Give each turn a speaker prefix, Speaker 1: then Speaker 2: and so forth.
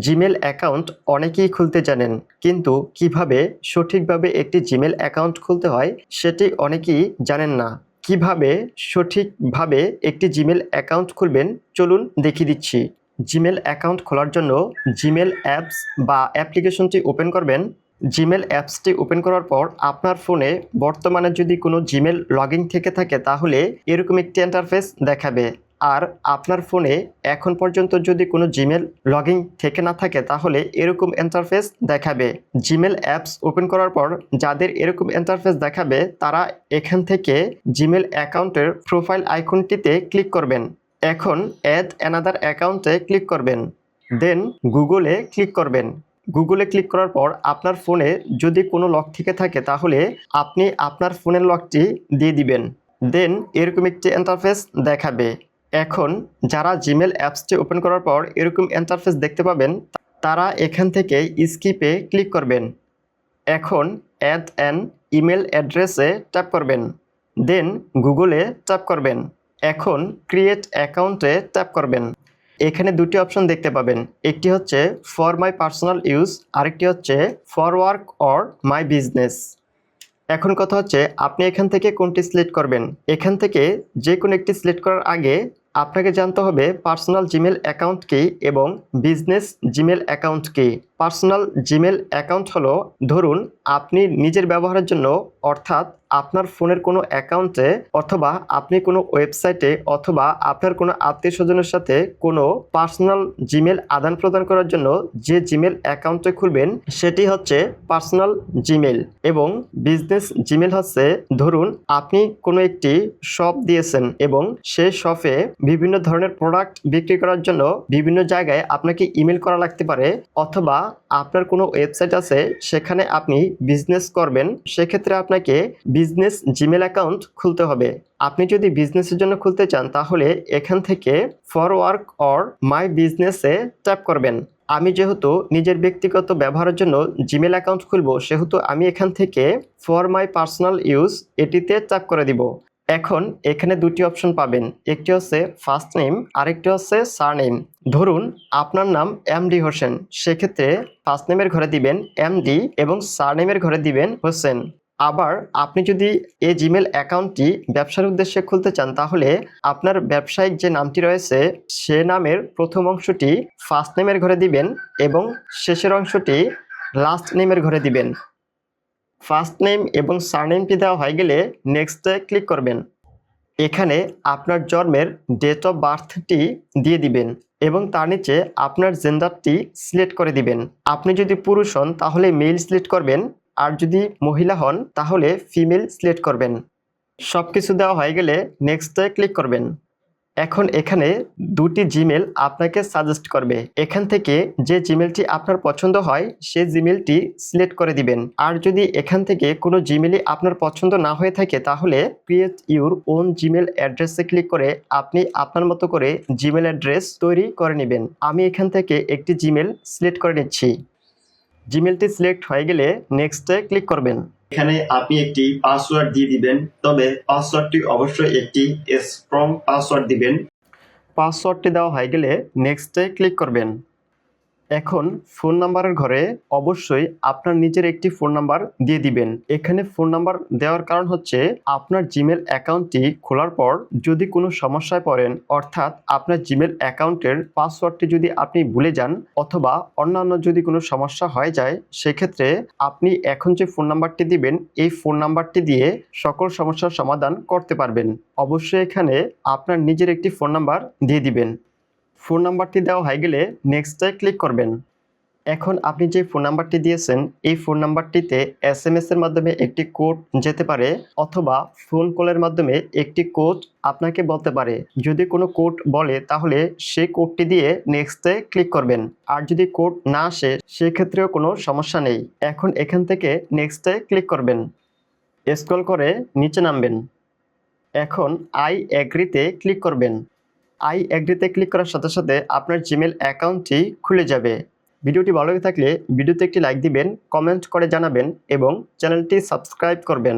Speaker 1: Gmail account অনেকেই খুলতে জানেন, কিন্তু কিভাবে সঠিকভাবে একটি জিমেল অ্যাকাউন্ট খুলতে হয় সেটি অনেকেই জানেন না। কিভাবে সঠিকভাবে একটি জিমেল অ্যাকাউন্ট খুলবেন চলুন দেখিয়ে দিচ্ছি। জিমেল অ্যাকাউন্ট খোলার জন্য জিমেল অ্যাপস বা অ্যাপ্লিকেশনটি ওপেন করবেন। জিমেল অ্যাপসটি ওপেন করার পর আপনার ফোনে বর্তমানে যদি কোনো জিমেল লগইন থেকে থাকে তাহলে এরকম একটি ইন্টারফেস দেখাবে। আর আপনার ফোনে এখন পর্যন্ত যদি কোনো জিমেল লগইন থেকে না থাকে তাহলে এরকম ইন্টারফেস দেখাবে। জিমেল অ্যাপস ওপেন করার পর যাদের এরকম ইন্টারফেস দেখাবে তারা এখান থেকে জিমেল অ্যাকাউন্টের প্রোফাইল আইকনটিতে ক্লিক করবেন। এখন অ্যাড অ্যানাদার অ্যাকাউন্টে ক্লিক করবেন, দেন গুগলে ক্লিক করবেন। গুগলে ক্লিক করার পর আপনার ফোনে যদি কোনো লক থেকে থাকে তাহলে আপনি আপনার ফোনের লকটি দিয়ে দিবেন, দেন এরকম একটি ইন্টারফেস দেখাবে। এখন যারা জিমেল অ্যাপসটি ওপেন করার পর এরকম ইন্টারফেস দেখতে পাবেন তারা এখান থেকে স্কিপে ক্লিক করবেন। এখন অ্যাড অ্যান ইমেল অ্যাড্রেসে ট্যাপ করবেন, দেন গুগলে ট্যাপ করবেন। এখন ক্রিয়েট অ্যাকাউন্টে ট্যাপ করবেন। এখানে দুটি অপশন দেখতে পাবেন, একটি হচ্ছে ফর মাই পার্সোনাল ইউজ, আরেকটি হচ্ছে for work or my business. এখন কথা হচ্ছে আপনি এখান থেকে কোনটি সিলেক্ট করবেন। এখান থেকে যে কোনো একটি সিলেক্ট করার আগে আপনাকে জানতে হবে পার্সোনাল জিমেল অ্যাকাউন্ট কি এবং বিজনেস জিমেল অ্যাকাউন্ট কি। পার্সোনাল জিমেল অ্যাকাউন্ট হলো, ধরুন আপনি নিজের ব্যবহারের জন্য, অর্থাৎ আপনার ফোনের কোনো অ্যাকাউন্টে অথবা আপনি কোনো ওয়েবসাইটে অথবা আপনার কোনো আত্মীয় স্বজনের সাথে কোনো পার্সোনাল জিমেল আদান প্রদান করার জন্য যে জিমেল অ্যাকাউন্টে খুলবেন সেটি হচ্ছে পার্সোনাল জিমেল। এবং বিজনেস জিমেল হচ্ছে, ধরুন আপনি কোনো একটি শপ দিয়েছেন এবং সেই শপে বিভিন্ন ধরনের প্রোডাক্ট বিক্রি করার জন্য বিভিন্ন জায়গায় আপনাকে ইমেল করা লাগতে পারে, অথবা আপনার কোনো ওয়েবসাইট আছে সেখানে আপনি বিজনেস করবেন, সেক্ষেত্রে আপনাকে বিজনেস জিমেল অ্যাকাউন্ট খুলতে হবে। আপনি যদি বিজনেসের জন্য খুলতে চান তাহলে এখান থেকে ফর ওয়ার্ক অর মাই বিজনেসে ট্যাপ করবেন। আমি যেহেতু নিজের ব্যক্তিগত ব্যবহারের জন্য জিমেল অ্যাকাউন্ট খুলবো সেহেতু আমি এখান থেকে ফর মাই পার্সোনাল ইউজ এটিতে ট্যাপ করে দিব। এখন এখানে দুটি অপশন পাবেন, একটি হচ্ছে ফার্স্ট নেম, আরেকটি হচ্ছে সারনেম। ধরুন আপনার নাম এমডি হোসেন, সেক্ষেত্রে ফার্স্ট নেমের ঘরে দিবেন এমডি এবং সারনেমের ঘরে দিবেন হোসেন। আবার আপনি যদি এই জিমেল অ্যাকাউন্টটি ব্যবসার উদ্দেশ্যে খুলতে চান তাহলে আপনার ব্যবসায়িক যে নামটি রয়েছে সে নামের প্রথম অংশটি ফার্স্ট নেমের ঘরে দিবেন এবং শেষের অংশটি লাস্ট নেমের ঘরে দিবেন। ফার্স্ট নেম এবং সারনেমটি দেওয়া হয়ে গেলে নেক্সটে ক্লিক করবেন। এখানে আপনার জন্মের ডেট অফ বার্থটি দিয়ে দিবেন এবং তার নিচে আপনার জেন্ডারটি সিলেক্ট করে দিবেন। আপনি যদি পুরুষ হন তাহলে মেল সিলেক্ট করবেন, আর যদি মহিলা হন তাহলে ফিমেল সিলেক্ট করবেন। সব কিছু দেওয়া হয়ে গেলে নেক্সটে ক্লিক করবেন। এখন এখানে দুটি জিমেল আপনাকে সাজেস্ট করবে, এখান থেকে যে জিমেলটি আপনার পছন্দ হয় সেই জিমেলটি সিলেক্ট করে দিবেন। আর যদি এখান থেকে কোনো জিমেলই আপনার পছন্দ না হয়ে থাকে তাহলে ক্রিয়েট ইউর ওন জিমেল অ্যাড্রেসে ক্লিক করে আপনি আপনার মতো করে জিমেল অ্যাড্রেস তৈরি করে নেবেন। আমি এখান থেকে একটি জিমেল সিলেক্ট করে নিচ্ছি। জিমেলটি সিলেক্ট হয়ে গেলে নেক্সটে ক্লিক করবেন। এখানে আপনি একটি পাসওয়ার্ড দিয়ে দিবেন, তবে পাসওয়ার্ডটি অবশ্যই একটি স্ট্রং পাসওয়ার্ড দিবেন। পাসওয়ার্ডটি দেওয়া হয়ে গেলে নেক্সটে ক্লিক করবেন। এখন ফোন নাম্বারের ঘরে অবশ্যই আপনার নিজের একটি ফোন নাম্বার দিয়ে দিবেন। এখানে ফোন নাম্বার দেওয়ার কারণ হচ্ছে আপনার জিমেল অ্যাকাউন্টটি খোলার পর যদি কোনো সমস্যায় পড়েন, অর্থাৎ আপনার জিমেল অ্যাকাউন্টের পাসওয়ার্ডটি যদি আপনি ভুলে যান অথবা অন্যান্য যদি কোনো সমস্যা হয়ে যায়, সেক্ষেত্রে আপনি এখন যে ফোন নাম্বারটি দিবেন এই ফোন নাম্বারটি দিয়ে সকল সমস্যার সমাধান করতে পারবেন। অবশ্যই এখানে আপনার নিজের একটি ফোন নাম্বার দিয়ে দিবেন। ফোন নাম্বারটি দেওয়া হয়ে গেলে নেক্সটে ক্লিক করবেন। এখন আপনি যে ফোন নাম্বারটি দিয়েছেন এই ফোন নাম্বারটিতে SMS এর মাধ্যমে একটি কোড যেতে পারে, অথবা ফোন কলের মাধ্যমে একটি কোড আপনাকে বলতে পারে। যদি কোনো কোড বলে তাহলে সেই কোডটি দিয়ে নেক্সটে ক্লিক করবেন, আর যদি কোড না আসে সেক্ষেত্রেও কোনো সমস্যা নেই। এখন এখান থেকে নেক্সটে ক্লিক করবেন, স্ক্রল করে নিচে নামবেন। এখন আই এগ্রিতে ক্লিক করবেন। আই এগ্রিতে ক্লিক করার সাথে সাথে আপনার জিমেল অ্যাকাউন্টটি খুলে যাবে। ভিডিওটি ভালো লেগে থাকলে ভিডিওতে একটি লাইক দিবেন, কমেন্ট করে জানাবেন এবং চ্যানেলটি সাবস্ক্রাইব করবেন।